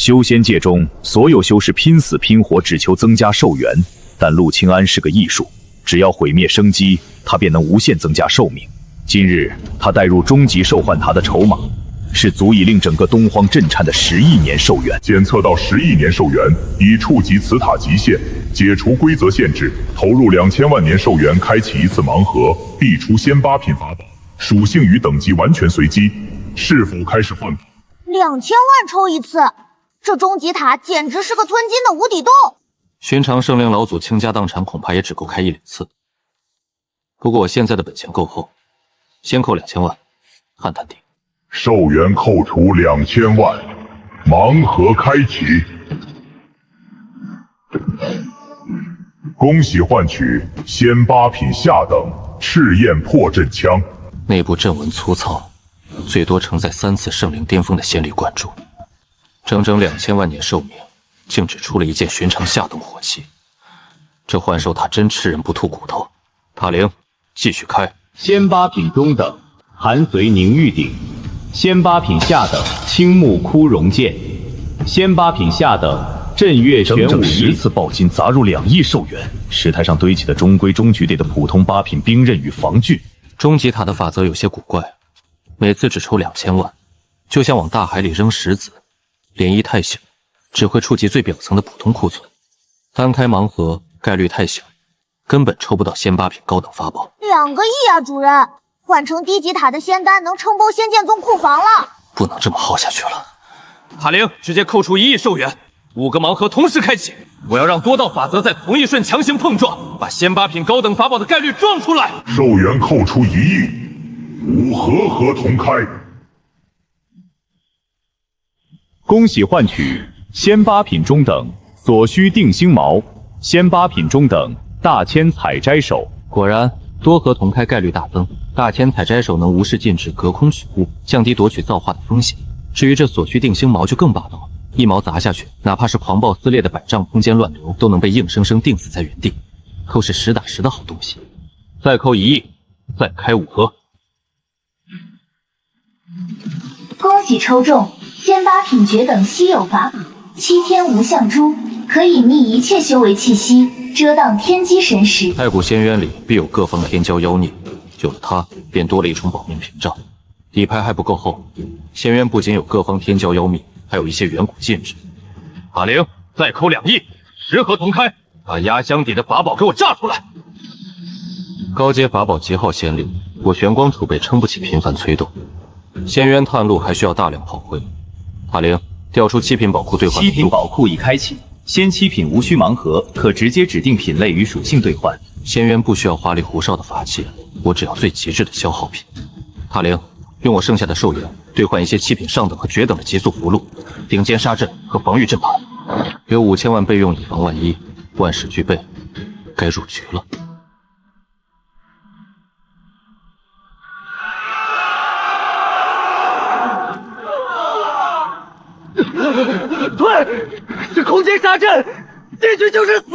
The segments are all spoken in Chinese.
修仙界中，所有修士拼死拼活，只求增加寿元。但陆清安是个异术，只要毁灭生机，他便能无限增加寿命。今日他带入终极兽幻塔的筹码，是足以令整个东荒震颤的10亿年寿元。检测到10亿年寿元，已触及此塔极限，解除规则限制，投入2000万年寿元，开启一次盲盒，必出仙8品法宝，属性与等级完全随机。是否开始换塔？2000万抽一次，这终极塔简直是个吞金的无底洞。寻常圣灵老祖倾家荡产，恐怕也只够开1、2次。不过我现在的本钱够厚，先扣2000万，汉探定。寿元扣除2000万，盲盒开启。恭喜换取仙8品下等赤焰破阵枪，内部阵纹粗糙，最多承载3次圣灵巅峰的仙力灌注，整整2000万年寿命，竟只出了一件寻常下等火器。这幻兽塔真吃人不吐骨头。塔灵，继续开。仙8品中等寒随凝玉鼎，仙8品下等青木枯荣剑，仙8品下等震月玄武仪。整整10次爆金砸入2亿寿元，石台上堆起的中规中矩地的普通8品兵刃与防具。终极塔的法则有些古怪，每次只抽2000万，就像往大海里扔石子，涟漪太小，只会触及最表层的普通库存。单开盲盒概率太小，根本抽不到仙8品高等法宝。2个亿啊，主人！换成低级塔的仙丹能承包仙剑宗库房了。不能这么耗下去了。塔灵，直接扣除1亿寿元，5个盲盒同时开启。我要让多道法则在同一瞬强行碰撞，把仙8品高等法宝的概率撞出来。寿元扣除1亿，5盒同开。恭喜换取仙8品中等所需定心矛，仙8品中等大千采摘手。果然，多盒同开概率大增。大千采摘手能无视禁止，隔空取物，降低夺取造化的风险。至于这所需定心矛就更霸道了，一矛砸下去，哪怕是狂暴撕裂的百丈空间乱流，都能被硬生生定死在原地，都是实打实的好东西。再扣1亿，再开5盒。恭喜抽中仙8品绝等稀有法宝7天无相珠，可以逆一切修为气息，遮挡天机神识。太古仙渊里必有各方天骄妖孽，有了它，便多了一重保命屏障。底牌还不够厚，仙渊不仅有各方天骄妖孽，还有一些远古禁制。塔灵，再扣2亿，10盒同开，把压箱底的法宝给我炸出来！高阶法宝极耗仙力，我玄光储备撑不起频繁催动。仙渊探路还需要大量炮灰。塔灵，调出7品宝库兑换。7品宝库已开启，仙7品无需盲盒，可直接指定品类与属性兑换。仙渊不需要花里胡哨的法器，我只要最极致的消耗品。塔灵，用我剩下的寿元兑换一些7品上等和绝等的极速符箓、顶尖杀阵和防御阵盘，有5000万备用以防万一，万事俱备，该入局了。退！是空间杀阵，进去就是死！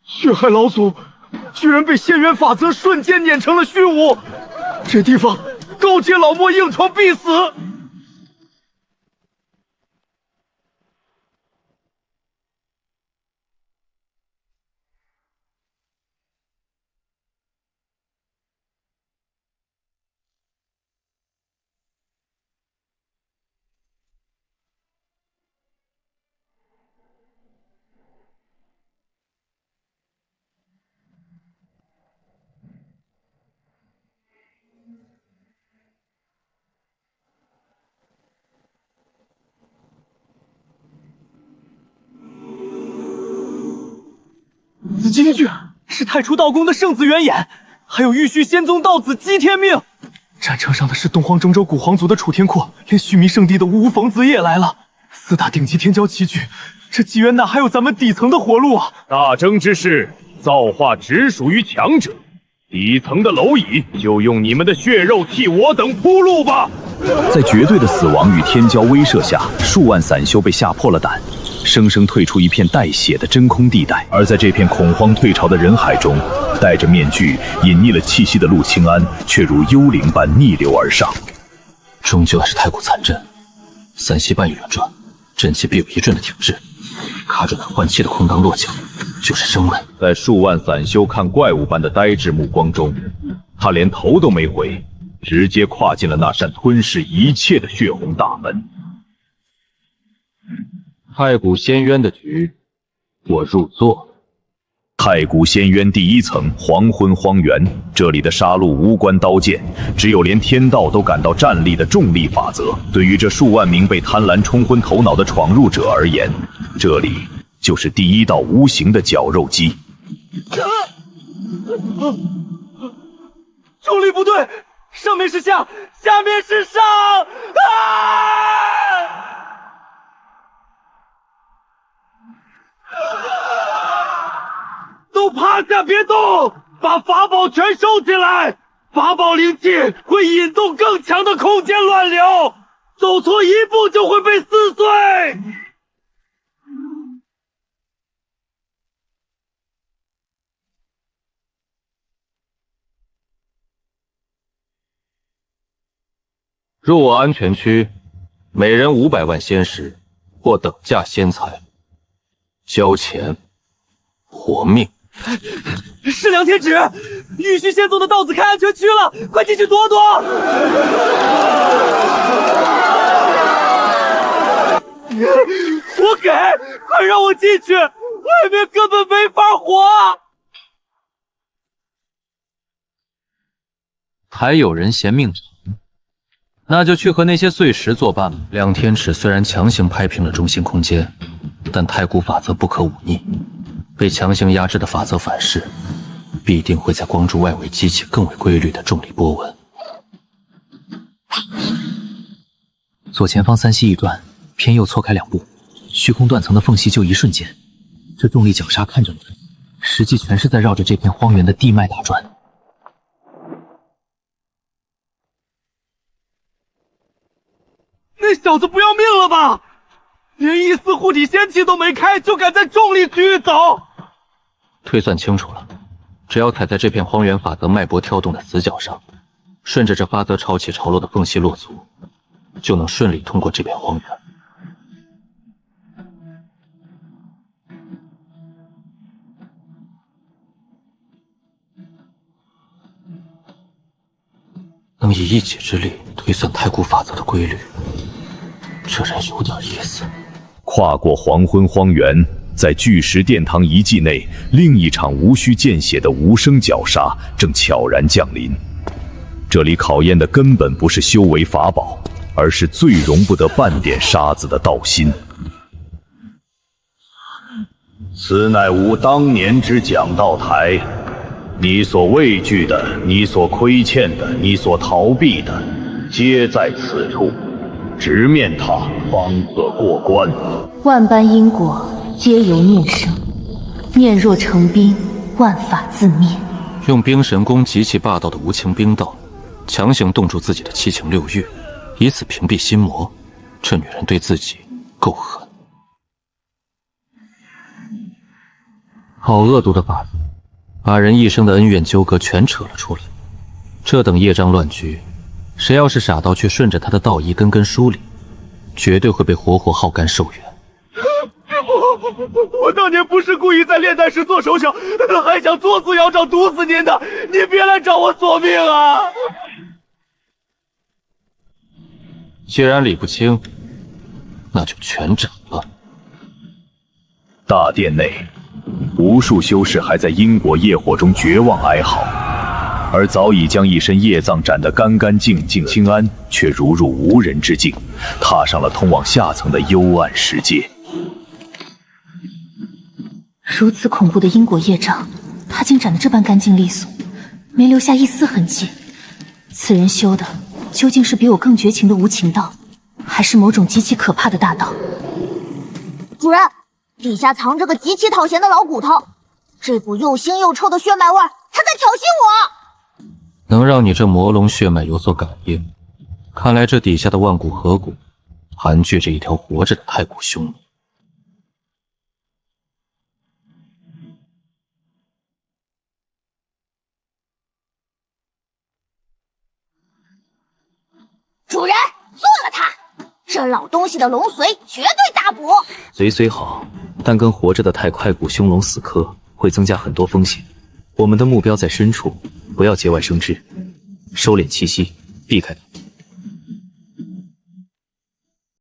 血海老祖居然被仙元法则瞬间碾成了虚无，这地方高阶老魔硬闯必死。紫金卷是太初道宫的圣子元眼，还有玉虚仙宗道子姬天命。战场上的是东荒中州古皇族的楚天阔，连须弥圣地的无冯子也来了，4大顶级天骄齐聚，这纪元哪还有咱们底层的活路啊？大争之势，造化只属于强者，底层的蝼蚁就用你们的血肉替我等铺路吧。在绝对的死亡与天骄威慑下，数万散修被吓破了胆。生生退出一片带血的真空地带。而在这片恐慌退潮的人海中，戴着面具、隐匿了气息的陆清安，却如幽灵般逆流而上。终究还是太古残阵，3息半月轮转，阵气必有一阵的停滞。卡着那换气的空当落脚，就是生问。在数万散修看怪物般的呆滞目光中，他连头都没回，直接跨进了那扇吞噬一切的血红大门。太古仙渊的局，我入座。太古仙渊第1层黄昏荒原，这里的杀戮无关刀剑，只有连天道都感到战力的重力法则。对于这数万名被贪婪冲昏头脑的闯入者而言，这里就是第一道无形的绞肉机。重力不对，上面是下，下面是上都趴下别动，把法宝全收起来，法宝灵气会引动更强的空间乱流，走错一步就会被撕碎。入我安全区，每人500万仙石或等价仙材，交钱活命。是梁天指，玉虚仙宗的道子开安全区了，快进去躲躲！我给，快让我进去，外面根本没法活。还有人嫌命长，那就去和那些碎石作伴吧。梁天尺虽然强行拍平了中心空间，但太古法则不可忤逆。被强行压制的法则反噬，必定会在光柱外围激起更为规律的重力波纹。左前方3息一转，偏右错开2步，虚空断层的缝隙就一瞬间。这重力绞杀看着难，实际全是在绕着这片荒原的地脉打转。那小子不要命了吧？连一丝护体仙气都没开，就敢在重力区域走。推算清楚了，只要踩在这片荒原法则脉搏跳动的死角上，顺着这发则潮起潮落的缝隙落足，就能顺利通过这片荒原。能以一己之力推算太古法则的规律，这人有点意思。跨过黄昏荒原，在巨石殿堂遗迹内，另一场无需见血的无声绞杀正悄然降临。这里考验的根本不是修为法宝，而是最容不得半点沙子的道心。此乃吾当年之讲道台，你所畏惧的，你所亏欠的，你所逃避的，皆在此处。直面它，方可过关。万般因果皆由念生，念若成冰，万法自灭。用冰神功极其霸道的无情冰道，强行冻住自己的7情6欲，以此屏蔽心魔。这女人对自己够狠。好恶毒的法子，把人一生的恩怨纠葛全扯了出来。这等业障乱局，谁要是傻到去顺着他的道一根根梳理，绝对会被活活耗干寿元。我当年不是故意在炼丹时做手脚，还想作死妖掌毒死您的，你别来找我索命啊！既然理不清，那就全斩了。大殿内，无数修士还在因果业火中绝望哀嚎，而早已将一身业障斩得干干净净，清安却如入无人之境，踏上了通往下层的幽暗世界。如此恐怖的因果业障，他竟斩得这般干净利索，没留下一丝痕迹。此人修的究竟是比我更绝情的无情道，还是某种极其可怕的大道？主人，底下藏着个极其讨嫌的老骨头，这股又腥又臭的血脉味，他在挑衅我。能让你这魔龙血脉有所感应，看来这底下的万骨河谷含聚着一条活着的太古凶魔。主人，做了它！这老东西的龙髓绝对大补。髓虽好，但跟活着的太快骨凶龙死磕会增加很多风险。我们的目标在深处，不要节外生枝，收敛气息，避开它。